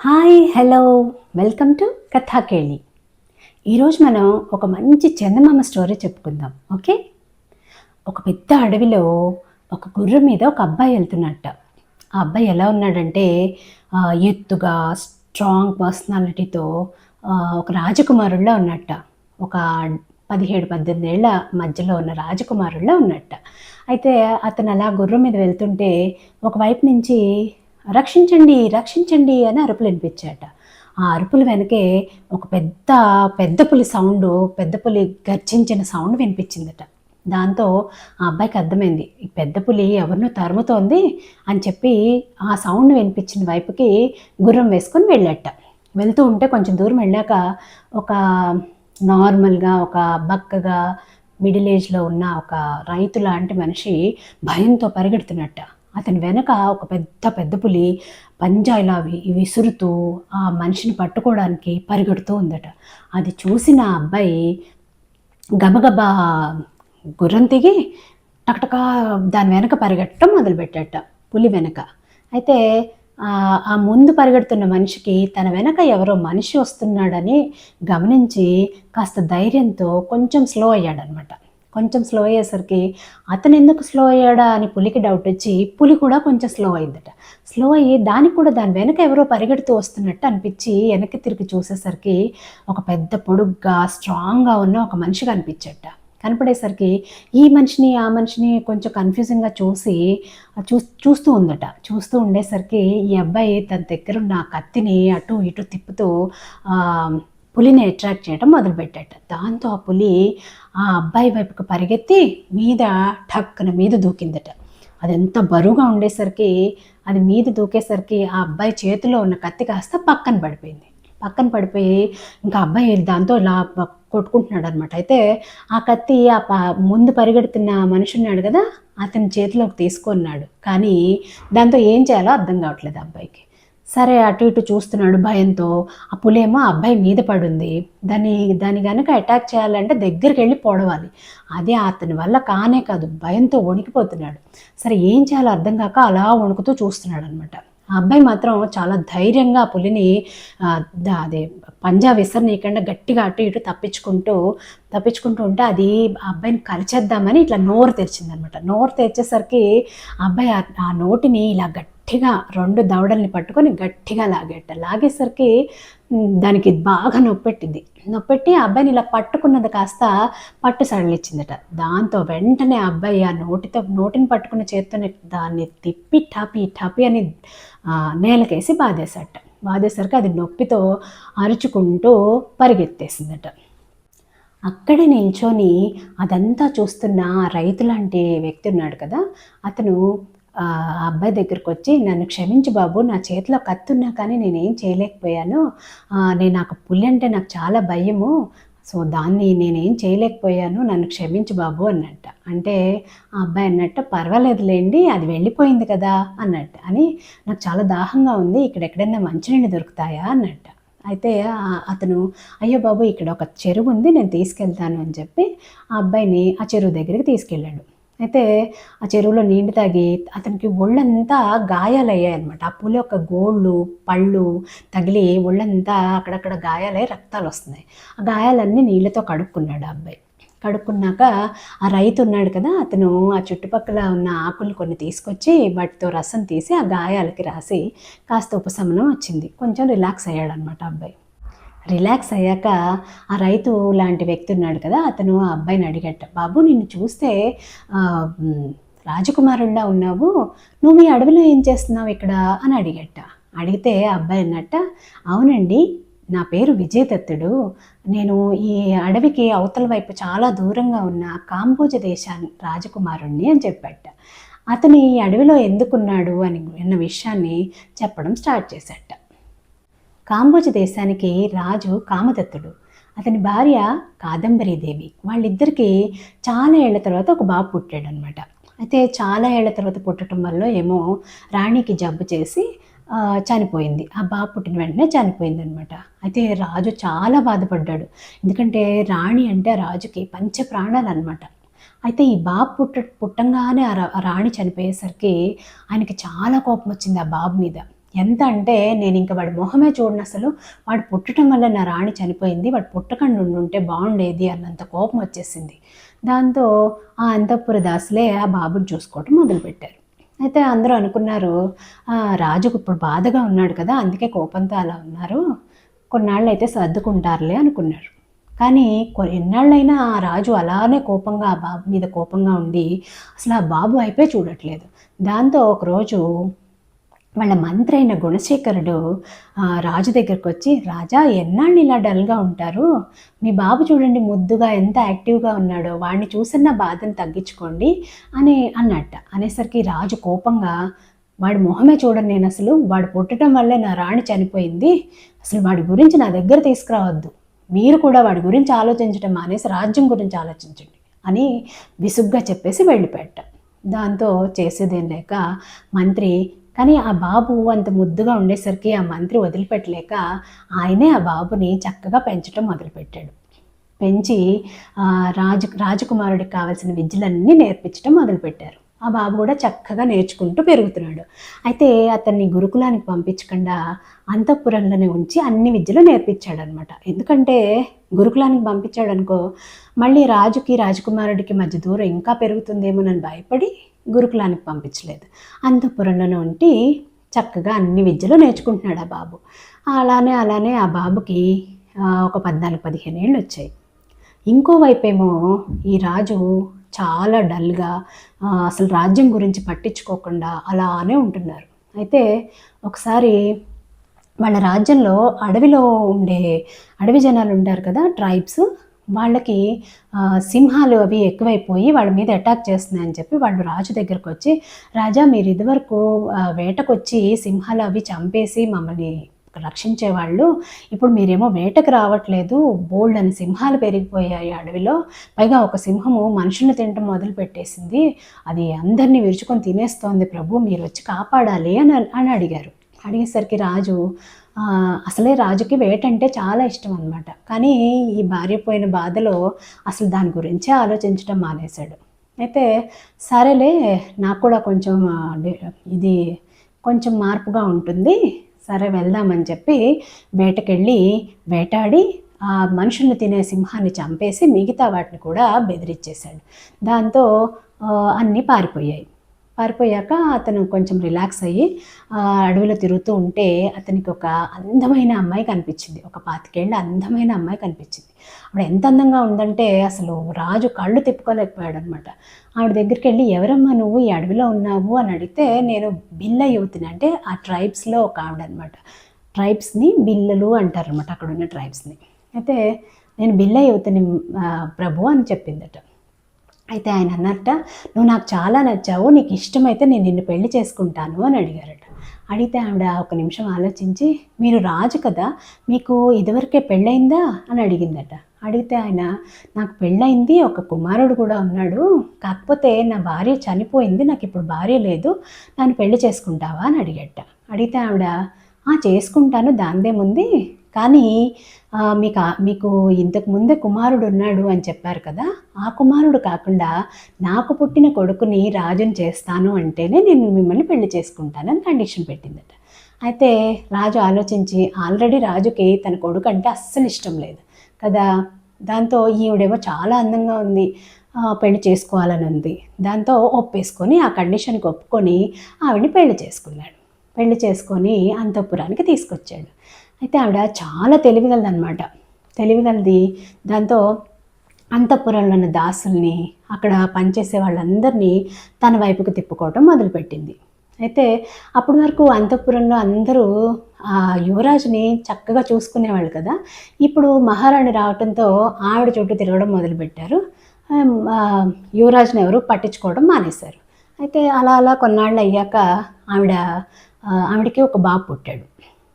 Hi hello welcome to Kathakeli. ఈరోజు మనం ఒక మంచి చందమామ స్టోరీ చెప్పుకుందాం. ఓకే, ఒక పెద్ద అడవిలో ఒక గుర్రం మీద ఒక అబ్బాయి వెళ్తున్నట్ట. ఆ అబ్బాయి ఎలా ఉన్నాడంటే ఎత్తుగా స్ట్రాంగ్ పర్సనాలిటీతో ఒక రాజకుమారుల్లా ఉన్నట్ట. ఒక 17-18 ఏళ్ల మధ్యలో ఉన్న రాజకుమారుల్లా ఉన్నట్ట. అయితే అతను అలా గుర్రం మీద వెళ్తుంటే ఒకవైపు నుంచి రక్షించండి రక్షించండి అని అరుపులు వినిపించాట. ఆ అరుపుల వెనకే ఒక పెద్ద పెద్ద పులి సౌండ్, పెద్ద పులి గర్జించిన సౌండ్ వినిపించిందట. దాంతో ఆ అబ్బాయికి అర్థమైంది, ఈ పెద్ద పులి ఎవరినో తరుముతోంది అని చెప్పి ఆ సౌండ్ వినిపించిన వైపుకి గుర్రం వేసుకొని వెళ్ళాట. వెళ్తూ ఉంటే కొంచెం దూరం వెళ్ళాక ఒక నార్మల్గా ఒక బక్కగా మిడిల్ ఏజ్లో ఉన్న ఒక రైతు లాంటి మనిషి భయంతో పరిగెడుతున్నట్ట. అతని వెనక ఒక పెద్ద పెద్ద పులి పంజా ఇలా విసురుతూ ఆ మనిషిని పట్టుకోవడానికి పరిగెడుతూ ఉందట. అది చూసిన అబ్బాయి గబగబా గుర్రం దిగి టకటకా దాని వెనక పరిగెట్టడం మొదలుపెట్టాట, పులి వెనక. అయితే ఆ ముందు పరిగెడుతున్న మనిషికి తన వెనక ఎవరో మనిషి వస్తున్నాడని గమనించి కాస్త ధైర్యంతో కొంచెం స్లో అయ్యాడనమాట. కొంచెం స్లో అయ్యేసరికి అతను ఎందుకు స్లో అయ్యాడా అని పులికి డౌట్ వచ్చి పులి కూడా కొంచెం స్లో అయిందట. స్లో అయ్యి దానికి కూడా దాని వెనక ఎవరో పరిగెడుతూ వస్తున్నట్టు అనిపించి వెనక్కి తిరిగి చూసేసరికి ఒక పెద్ద పొడుగ్గా స్ట్రాంగ్గా ఉన్న ఒక మనిషి కనిపించట. కనపడేసరికి ఈ మనిషిని ఆ మనిషిని కొంచెం కన్ఫ్యూజింగ్గా చూస్తూ ఉందట. చూస్తూ ఉండేసరికి ఈ అబ్బాయి తన దగ్గర ఉన్న కత్తిని అటు ఇటు తిప్పుతూ పులిని అట్రాక్ట్ చేయడం మొదలుపెట్టాట. దాంతో ఆ పులి ఆ అబ్బాయి వైపుకు పరిగెత్తి టక్కున మీద దూకిందట. అది ఎంత బరువుగా ఉండేసరికి అది మీద దూకేసరికి ఆ అబ్బాయి చేతిలో ఉన్న కత్తి కాస్త పక్కన పడిపోయి ఇంకా అబ్బాయి దాంతో ఇలా కొట్టుకుంటున్నాడు అనమాట. అయితే ఆ కత్తి ముందు పరిగెడుతున్న మనిషి ఉన్నాడు కదా, అతని చేతిలోకి తీసుకున్నాడు. కానీ దాంతో ఏం చేయాలో అర్థం కావట్లేదు అబ్బాయికి. సరే అటు ఇటు చూస్తున్నాడు భయంతో. ఆ పులేమో అబ్బాయి మీద పడుంది. దాన్ని కనుక అటాక్ చేయాలంటే దగ్గరికి వెళ్ళి పొడవాలి. అదే అతని వల్ల కానే కాదు, భయంతో వణికిపోతున్నాడు. సరే ఏం చేయాలో అర్థం కాక అలా వణుకుతూ చూస్తున్నాడు అనమాట. ఆ అబ్బాయి మాత్రం చాలా ధైర్యంగా ఆ పులిని అదే పంజా విసరనీయకుండా గట్టిగా అటు ఇటు తప్పించుకుంటూ ఉంటే అది ఆ అబ్బాయిని కరిచేద్దామని ఇట్లా నోరు తెరిచిందనమాట. నోరు తెరిచేసరికి ఆ అబ్బాయి ఆ నోటిని ఇలా గట్టిగా 2 దవడల్ని పట్టుకొని గట్టిగా లాగేసరికి దానికి బాగా నొప్పెట్టి ఆ అబ్బాయిని ఇలా పట్టుకున్నది కాస్త పట్టు సడలిచ్చిందట. దాంతో వెంటనే ఆ అబ్బాయి ఆ నోటిని పట్టుకున్న చేత్తోనే దాన్ని తిప్పి టపి అని నేలకేసి బాధేసరికి అది నొప్పితో అరుచుకుంటూ పరిగెత్తేసిందట. అక్కడే నిల్చొని అదంతా చూస్తున్న రైతు లాంటి వ్యక్తి ఉన్నాడు కదా, అతను ఆ అబ్బాయి దగ్గరికి వచ్చి, నన్ను క్షమించు బాబు, నా చేతిలో కత్తి ఉన్నా కానీ నేనేం చేయలేకపోయాను. నాకు పులి అంటే నాకు చాలా భయము, సో దాన్ని నేనేం చేయలేకపోయాను, నన్ను క్షమించు బాబు అన్నట్ట. అంటే ఆ అబ్బాయి అన్నట్టు పర్వాలేదులేండి, అది వెళ్ళిపోయింది కదా అన్నట్టు. అని నాకు చాలా దాహంగా ఉంది, ఇక్కడ ఎక్కడైనా మంచినీళ్ళు దొరుకుతాయా అన్నట్ట. అయితే అతను అయ్యో బాబు ఇక్కడ ఒక చెరువు ఉంది, నేను తీసుకెళ్తాను అని చెప్పి ఆ అబ్బాయిని ఆ చెరువు దగ్గరికి తీసుకెళ్ళాడు. అయితే ఆ చెరువులో నీళ్లు తాగి అతనికి ఒళ్ళంతా గాయాలయ్యాయి అనమాట. ఆ పులి యొక్క గోళ్ళు పళ్ళు తగిలి ఒళ్ళంతా అక్కడక్కడ గాయాలై రక్తాలు వస్తున్నాయి. ఆ గాయాలన్నీ నీళ్ళతో కడుక్కున్నాడు ఆ అబ్బాయి. కడుక్కున్నాక ఆ రైతు ఉన్నాడు కదా, అతను ఆ చుట్టుపక్కల ఉన్న ఆకులు కొన్ని తీసుకొచ్చి వాటితో రసం తీసి ఆ గాయాలకి రాసి కాస్త ఉపశమనం వచ్చింది. కొంచెం రిలాక్స్ అయ్యాడు అనమాట అబ్బాయి. రిలాక్స్ అయ్యాక ఆ రైతు లాంటి వ్యక్తి ఉన్నాడు కదా, అతను ఆ అబ్బాయిని అడిగట, బాబు నిన్ను చూస్తే రాజకుమారుల్లా ఉన్నావు, నువ్వు ఈ అడవిలో ఏం చేస్తున్నావు ఇక్కడ అని అడిగట. అడిగితే అబ్బాయి అన్నట్ట, అవునండి నా పేరు విజయదత్తుడు, నేను ఈ అడవికి అవతల వైపు చాలా దూరంగా ఉన్న కాంబోజ దేశాన్ని రాజకుమారుణ్ణి అని చెప్పాట. అతను ఈ అడవిలో ఎందుకున్నాడు అని అన్న విషయాన్ని చెప్పడం స్టార్ట్ చేశాట. కాంబోజ దేశానికి రాజు కామదత్తుడు, అతని భార్య కాదంబరీదేవి. వాళ్ళిద్దరికీ చాలా ఏళ్ల తర్వాత ఒక బాబు పుట్టాడు అనమాట. అయితే చాలా ఏళ్ల తర్వాత పుట్టడం వల్ల ఏమో రాణికి జబ్బు చేసి చనిపోయింది. ఆ బాబు పుట్టిన వెంటనే చనిపోయింది అనమాట. అయితే రాజు చాలా బాధపడ్డాడు, ఎందుకంటే రాణి అంటే రాజుకి పంచ ప్రాణాలు అనమాట. అయితే ఈ బాబు పుట్టంగానే ఆ రాణి చనిపోయేసరికి ఆయనకి చాలా కోపం వచ్చింది ఆ బాబు మీద. ఎంత అంటే నేను ఇంకా వాడి మొహమే చూడను అసలు. వాడు పుట్టడం వల్ల నా రాణి చనిపోయింది, వాడు పుట్టకుండా ఉండుంటే బాగుండేది అన్నంత కోపం వచ్చేసింది. దాంతో ఆ అంతఃపుర దాసులే ఆ బాబుని చూసుకోవటం మొదలుపెట్టారు. అయితే అందరూ అనుకున్నారు, రాజుకు ఇప్పుడు బాధగా ఉన్నాడు కదా, అందుకే కోపంతో అలా ఉన్నారు, కొన్నాళ్ళు అయితే సర్దుకుంటారులే అనుకున్నారు. కానీ ఎన్నాళ్ళైనా ఆ రాజు అలానే కోపంగా ఆ బాబు మీద కోపంగా ఉండి అసలు ఆ బాబు వైపే చూడట్లేదు. దాంతో ఒకరోజు వాళ్ళ మంత్రి అయిన గుణశేఖరుడు రాజు దగ్గరకు వచ్చి, రాజా ఎన్నాళ్ళు ఇలా డల్గా ఉంటారు, మీ బాబు చూడండి ముద్దుగా ఎంత యాక్టివ్గా ఉన్నాడో, వాడిని చూసన్న బాధను తగ్గించుకోండి అని అన్నట్ట. అనేసరికి రాజు కోపంగా, వాడి మొహమే చూడను నేను అసలు, వాడు పుట్టడం వల్లే నా రాణి చనిపోయింది, అసలు వాడి గురించి నా దగ్గర తీసుకురావద్దు, మీరు కూడా వాడి గురించి ఆలోచించడం మానేసి రాజ్యం గురించి ఆలోచించండి అని విసుగ్గా చెప్పేసి వెళ్ళిపోయాట. దాంతో చేసేదేం లేక మంత్రి, కానీ ఆ బాబు అంత ముద్దుగా ఉండేసరికి ఆ మంత్రి వదిలిపెట్టలేక ఆయనే ఆ బాబుని చక్కగా పెంచడం మొదలుపెట్టాడు. పెంచి రాజకుమారుడికి కావాల్సిన విద్యలన్నీ నేర్పించడం మొదలుపెట్టారు. ఆ బాబు కూడా చక్కగా నేర్చుకుంటూ పెరుగుతున్నాడు. అయితే అతన్ని గురుకులానికి పంపించకుండా అంతఃపురంలోనే ఉంచి అన్ని విద్యలు నేర్పించాడనమాట. ఎందుకంటే గురుకులానికి పంపించాడనుకో మళ్ళీ రాజకుమారుడికి మధ్య దూరం ఇంకా పెరుగుతుందేమోనని భయపడి గురుకులానికి పంపించలేదు. అంతఃపురంలోనే ఉండి చక్కగా అన్ని విద్యలు నేర్చుకుంటున్నాడు ఆ బాబు. అలానే ఆ బాబుకి ఒక 14-15 ఏళ్ళు వచ్చాయి. ఇంకోవైపేమో ఈ రాజు చాలా డల్గా అసలు రాజ్యం గురించి పట్టించుకోకుండా అలానే ఉంటున్నారు. అయితే ఒకసారి వాళ్ళ రాజ్యంలో అడవిలో ఉండే అడవి జనాలు ఉంటారు కదా, ట్రైబ్స్, వాళ్ళకి సింహాలు అవి ఎక్కువైపోయి వాళ్ళ మీద అటాక్ చేస్తున్నాయని చెప్పి వాళ్ళు రాజు దగ్గరకు వచ్చి, రాజా మీరు ఇదివరకు వేటకొచ్చి సింహాలు అవి చంపేసి మమ్మల్ని రక్షించేవాళ్ళు, ఇప్పుడు మీరేమో వేటకు రావట్లేదు, బోల్డ్ అని సింహాలు పెరిగిపోయాయి అడవిలో, పైగా ఒక సింహము మనుషుల్ని తినటం మొదలు పెట్టేసింది, అది అందరినీ విరుచుకొని తినేస్తోంది ప్రభు, మీరు వచ్చి కాపాడాలి అని అడిగారు. అడిగేసరికి రాజు, అసలే రాజుకి వేట అంటే చాలా ఇష్టం అనమాట, కానీ ఈ భార్య పోయిన బాధలో అసలు దాని గురించే ఆలోచించడం మానేశాడు. అయితే సరేలే, నాకు కూడా కొంచెం ఇది కొంచెం మార్పుగా ఉంటుంది, సరే వెళ్దామని చెప్పి వేటకెళ్ళి వేటాడి ఆ మనుషుల్ని తినే సింహాన్ని చంపేసి మిగతా వాటిని కూడా బెదిరించేశాడు. దాంతో అన్నీ పారిపోయాక అతను కొంచెం రిలాక్స్ అయ్యి అడవిలో తిరుగుతూ ఉంటే అతనికి ఒక అందమైన అమ్మాయి కనిపించింది. ఒక 25 ఏళ్ళ అందమైన అమ్మాయి కనిపించింది. ఆవిడ ఎంత అందంగా ఉందంటే అసలు రాజు కళ్ళు తిప్పుకోలేకపోయాడు అనమాట. ఆవిడ దగ్గరికి వెళ్ళి, ఎవరమ్మా నువ్వు ఈ అడవిలో ఉన్నావు అని అడిగితే, నేను బిల్ల యువతిని, అంటే ఆ ట్రైబ్స్లో ఒక ఆవిడ అనమాట. ట్రైబ్స్ని బిల్లలు అంటారనమాట అక్కడ ఉన్న ట్రైబ్స్ని. అయితే నేను బిల్ల యువతిని ప్రభు అని చెప్పిందట. అయితే ఆయన అన్నట్ట, నువ్వు నాకు చాలా నచ్చావు, నీకు ఇష్టమైతే నేను నిన్ను పెళ్లి చేసుకుంటాను అని అడిగారట. అడిగితే ఆవిడ ఒక నిమిషం ఆలోచించి, మీరు రాజు కదా, మీకు ఇదివరకే పెళ్ళయిందా అని అడిగిందట. అడిగితే ఆయన, నాకు పెళ్ళయింది, ఒక కుమారుడు కూడా ఉన్నాడు, కాకపోతే నా భార్య చనిపోయింది, నాకు ఇప్పుడు భార్య లేదు, నన్ను పెళ్లి చేసుకుంటావా అని అడిగట. అడిగితే ఆవిడ, చేసుకుంటాను దాందేముంది, కానీ మీకు ఇంతకు ముందే కుమారుడు ఉన్నాడు అని చెప్పారు కదా, ఆ కుమారుడు కాకుండా నాకు పుట్టిన కొడుకుని రాజుని చేస్తాను అంటేనే నేను మిమ్మల్ని పెళ్లి చేసుకుంటానని కండిషన్ పెట్టిందట. అయితే రాజు ఆలోచించి, ఆల్రెడీ రాజుకి తన కొడుకు అంటే అస్సలు ఇష్టం లేదు కదా, దాంతో ఈవిడేమో చాలా అందంగా ఉంది, పెళ్లి చేసుకోవాలని ఉంది, దాంతో ఒప్పేసుకొని ఆ కండిషన్కి ఒప్పుకొని ఆవిడని పెళ్లి చేసుకున్నాడు. పెళ్లి చేసుకొని అంతఃపురానికి తీసుకొచ్చాడు. అయితే ఆవిడ చాలా తెలివిగలదనమాట, తెలివిగలది. దాంతో అంతఃపురంలో ఉన్న దాసుల్ని, అక్కడ పనిచేసే వాళ్ళందరినీ తన వైపుకు తిప్పుకోవటం మొదలుపెట్టింది. అయితే అప్పటి వరకు అంతఃపురంలో అందరూ ఆ యువరాజుని చక్కగా చూసుకునేవాళ్ళు కదా, ఇప్పుడు మహారాణి రావడంతో ఆవిడ చుట్టూ తిరగడం మొదలుపెట్టారు. యువరాజుని ఎవరు పట్టించుకోవడం మానేశారు. అయితే అలా కొన్నాళ్ళు అయ్యాక ఆవిడకి ఒక బాబు పుట్టాడు.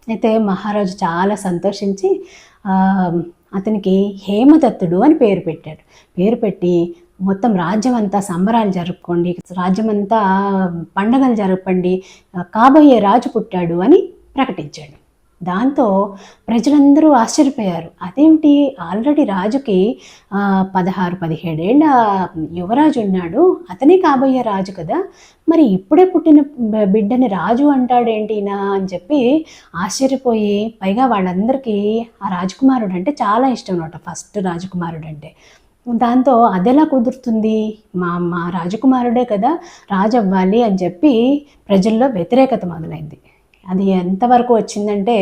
అయితే మహారాజు చాలా సంతోషించి అతనికి హేమదత్తుడు అని పేరు పెట్టాడు. పేరు పెట్టి మొత్తం రాజ్యం అంతా సంబరాలు జరుపుకోండి, రాజ్యం అంతా పండగలు జరపండి, కాబోయే రాజు పుట్టాడు అని ప్రకటించాడు. దాంతో ప్రజలందరూ ఆశ్చర్యపోయారు. అదేమిటి, ఆల్రెడీ రాజుకి 16-17 ఏళ్ళ యువరాజు ఉన్నాడు, అతనే కాబోయే రాజు కదా, మరి ఇప్పుడే పుట్టిన బిడ్డని రాజు అంటాడేంటి ఈయన అని చెప్పి ఆశ్చర్యపోయి, పైగా వాళ్ళందరికీ ఆ రాజకుమారుడు అంటే చాలా ఇష్టం అన్నమాట, ఫస్ట్ రాజకుమారుడు అంటే. దాంతో అదెలా కుదురుతుంది, మా రాజకుమారుడే కదా రాజు అవ్వాలి అని చెప్పి ప్రజల్లో వ్యతిరేకత మొదలైంది. అది ఎంతవరకు వచ్చిందంటే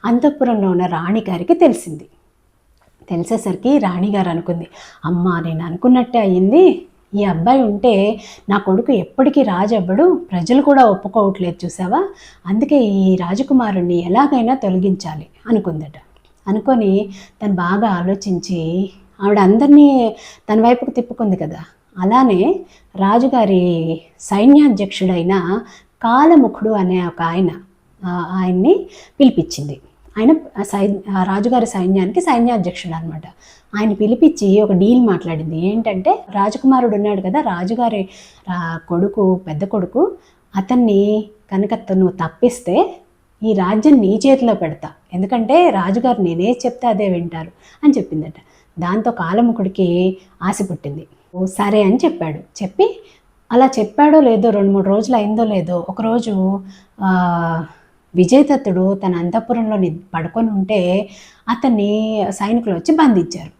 అంతఃపురంలో ఉన్న రాణిగారికి తెలిసింది. తెలిసేసరికి రాణిగారు అనుకుంది, అమ్మ నేను అనుకున్నట్టే అయ్యింది, ఈ అబ్బాయి ఉంటే నా కొడుకు ఎప్పటికీ రాజు అవ్వడు, ప్రజలు కూడా ఒప్పుకోవట్లేదు చూసావా, అందుకే ఈ రాజకుమారుణ్ణి ఎలాగైనా తొలగించాలి అనుకుందట. అనుకొని తను బాగా ఆలోచించి, ఆవిడ అందరినీ తన వైపుకు తిప్పుకుంది కదా, అలానే రాజుగారి సైన్యాధ్యక్షుడైన కాలముఖుడు అనే ఒక ఆయన్ని పిలిపించింది. ఆయన రాజుగారి సైన్యానికి సైన్యాధ్యక్షుడు అనమాట. ఆయన పిలిపించి ఒక డీల్ మాట్లాడింది. ఏంటంటే, రాజకుమారుడు ఉన్నాడు కదా, రాజుగారి కొడుకు, పెద్ద కొడుకు, అతన్ని కనుక నువ్వు తప్పిస్తే ఈ రాజ్యం నీ చేతిలో పెడతా, ఎందుకంటే రాజుగారు నేనే చెప్తే అదే వింటారు అని చెప్పిందట. దాంతో కాలముఖుడికి ఆశ పుట్టింది. సరే అని చెప్పాడు. చెప్పి అలా చెప్పాడో లేదో 2-3 రోజులు అయిందో లేదో, ఒకరోజు విజయదత్తుడు తన అంతఃపురంలో పడుకొని ఉంటే అతన్ని సైనికులు వచ్చి బంధించారు.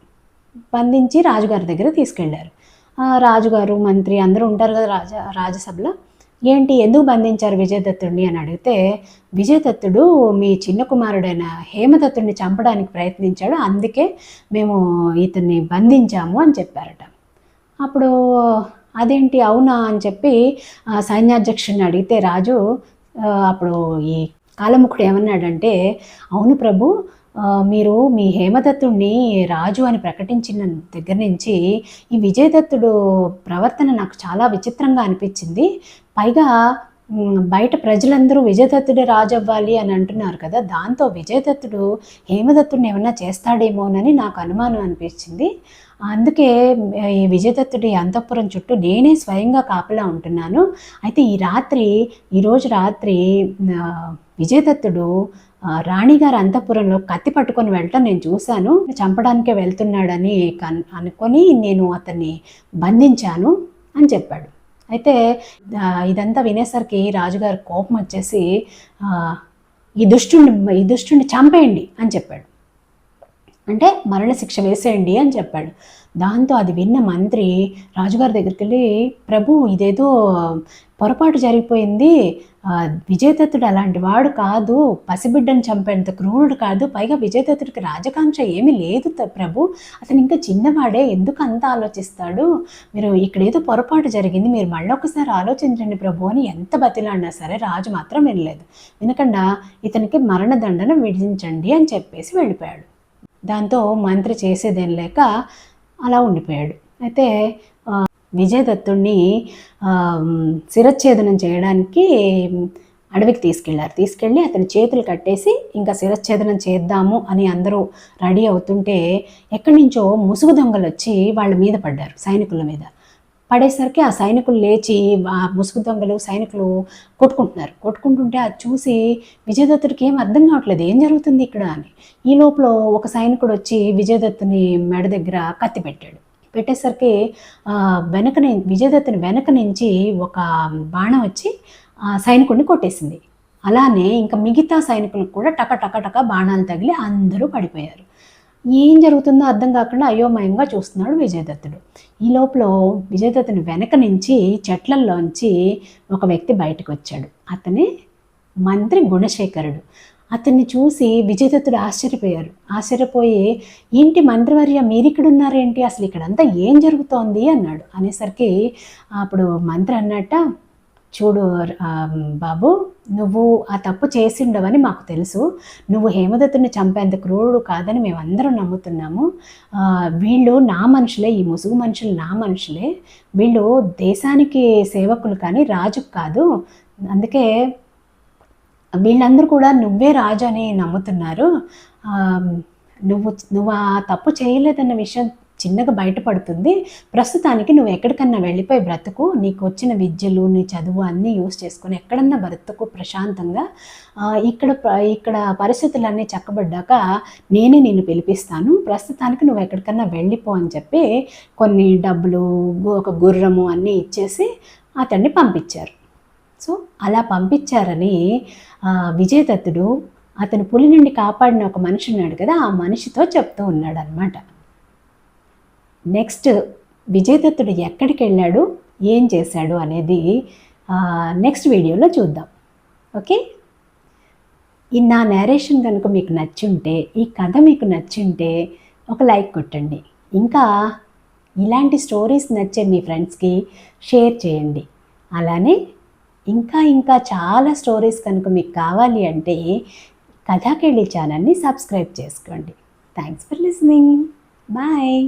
బంధించి రాజుగారి దగ్గర తీసుకెళ్లారు. రాజుగారు, మంత్రి అందరూ ఉంటారు కదా రాజసభలో. ఏంటి, ఎందుకు బంధించారు విజయదత్తుడిని అని అడిగితే, విజయదత్తుడు మీ చిన్న కుమారుడైన హేమదత్తుడిని చంపడానికి ప్రయత్నించాడు, అందుకే మేము ఇతన్ని బంధించాము అని చెప్పారట. అప్పుడు అదేంటి అవునా అని చెప్పి సైన్యాధ్యక్షుడిని అడిగితే రాజు అప్పుడు ఈ కాలముఖుడు ఏమన్నాడంటే, అవును ప్రభు, మీరు మీ హేమదత్తుడిని రాజు అని ప్రకటించిన దగ్గర నుంచి ఈ విజయదత్తుడు ప్రవర్తన నాకు చాలా విచిత్రంగా అనిపించింది. పైగా బయట ప్రజలందరూ విజయదత్తుడే రాజు అవ్వాలి అని అంటున్నారు కదా, దాంతో విజయదత్తుడు హేమదత్తుడిని ఏమన్నా చేస్తాడేమోనని నాకు అనుమానం అనిపించింది. అందుకే ఈ విజయదత్తుడి అంతఃపురం చుట్టూ నేనే స్వయంగా కాపలా ఉంటున్నాను. అయితే ఈరోజు రాత్రి విజయదత్తుడు రాణిగారి అంతఃపురంలో కత్తి పట్టుకొని వెళ్ళటం నేను చూశాను, చంపడానికే వెళ్తున్నాడని అనుకొని నేను అతన్ని బంధించాను అని చెప్పాడు. అయితే ఇదంతా వినేసరికి రాజుగారి కోపం వచ్చేసి ఈ దుష్టుడిని చంపేయండి అని చెప్పాడు. అంటే మరణశిక్ష వేసేయండి అని చెప్పాడు. దాంతో అది విన్న మంత్రి రాజుగారి దగ్గరికి వెళ్ళి, ప్రభు ఇదేదో పొరపాటు జరిగిపోయింది, విజయదత్తుడు అలాంటి వాడు కాదు, పసిబిడ్డను చంపేంత క్రూరుడు కాదు, పైగా విజయదత్తుడికి రాజకాంక్ష ఏమీ లేదు ప్రభు, అతను ఇంకా చిన్నవాడే, ఎందుకు అంత ఆలోచిస్తాడు, మీరు ఇక్కడ ఏదో పొరపాటు జరిగింది, మీరు మళ్ళీ ఒకసారి ఆలోచించండి ప్రభు అని ఎంత బతిలాడినా సరే రాజు మాత్రం వినలేదు. వినకుండా ఇతనికి మరణదండన విధించండి అని చెప్పేసి వెళ్ళిపోయాడు. దాంతో మంత్రి చేసేదేం లేక అలా ఉండిపోయాడు. అయితే విజయదత్తుడిని శిరచ్ఛేదనం చేయడానికి అడవికి తీసుకెళ్ళి అతని చేతులు కట్టేసి ఇంకా శిరచ్ఛేదనం చేద్దాము అని అందరూ రెడీ అవుతుంటే ఎక్కడి నుంచో ముసుగు దొంగలు వచ్చి వాళ్ళ మీద పడ్డారు, సైనికుల మీద పడేసరికి ఆ సైనికులు లేచి, ఆ ముసుగు దొంగలు సైనికులు కొట్టుకుంటుంటే అది చూసి విజయదత్తుడికి ఏం అర్థం కావట్లేదు, ఏం జరుగుతుంది ఇక్కడ అని. ఈ లోపల ఒక సైనికుడు వచ్చి విజయదత్తుని మెడ దగ్గర కత్తి పెట్టేసరికి విజయదత్తుని వెనక నుంచి ఒక బాణం వచ్చి సైనికుడిని కొట్టేసింది. అలానే ఇంకా మిగతా సైనికులకు కూడా టక బాణాలు తగిలి అందరూ పడిపోయారు. ఏం జరుగుతుందో అర్థం కాకుండా అయోమయంగా చూస్తున్నాడు విజయదత్తుడు. ఈ లోపల విజయదత్తుని వెనక నుంచి చెట్లల్లోంచి ఒక వ్యక్తి బయటకు వచ్చాడు. అతనే మంత్రి గుణశేఖరుడు. అతన్ని చూసి విజయదత్తుడు ఆశ్చర్యపోయి, ఏంటి మంత్రివర్య మీరిక్కడ ఉన్నారేంటి, అసలు ఇక్కడంతా ఏం జరుగుతోంది అన్నాడు. అనేసరికి అప్పుడు మంత్రి అన్నట్ట, చూడు బాబు, నువ్వు ఆ తప్పు చేసిండవని మాకు తెలుసు, నువ్వు హేమదత్తుని చంపేంత క్రూరుడు కాదని మేమందరం నమ్ముతున్నాము. వీళ్ళు నా మనుషులే, ఈ ముసుగు మనుషులు నా మనుషులే, వీళ్ళు దేశానికి సేవకులు కానీ రాజుకు కాదు, అందుకే వీళ్ళందరూ కూడా నువ్వే రాజు అని నమ్ముతున్నారు. నువ్వు ఆ తప్పు చేయలేదన్న విషయం చిన్నగా బయటపడుతుంది. ప్రస్తుతానికి నువ్వు ఎక్కడికన్నా వెళ్ళిపోయి బ్రతుకు. నీకు వచ్చిన విద్యలు, నీ చదువు అన్నీ యూజ్ చేసుకొని ఎక్కడన్నా బ్రతుకు ప్రశాంతంగా. ఇక్కడ పరిస్థితులన్నీ చక్కబడ్డాక నేనే నిన్ను పిలిపిస్తాను. ప్రస్తుతానికి నువ్వు ఎక్కడికన్నా వెళ్ళిపో అని చెప్పి కొన్ని డబ్బులు, ఒక గుర్రము అన్నీ ఇచ్చేసి అతన్ని పంపించారు. సో అలా పంపించారని విజయదత్తుడు అతను పులి నుండి కాపాడిన ఒక మనిషి ఉన్నాడు కదా, ఆ మనిషితో చెప్తూ ఉన్నాడు అనమాట. నెక్స్ట్ విజయదత్తుడు ఎక్కడికి వెళ్ళాడు, ఏం చేశాడు అనేది నెక్స్ట్ వీడియోలో చూద్దాం. ఓకే, ఈ నా నేరేషన్ కనుక మీకు నచ్చుంటే, ఈ కథ మీకు నచ్చుంటే ఒక లైక్ కొట్టండి. ఇంకా ఇలాంటి స్టోరీస్ నచ్చే మీ ఫ్రెండ్స్కి షేర్ చేయండి. అలానే ఇంకా చాలా స్టోరీస్ కనుక మీకు కావాలి అంటే కథాకేళి ఛానల్ని సబ్స్క్రైబ్ చేసుకోండి. Thanks for listening. బాయ్.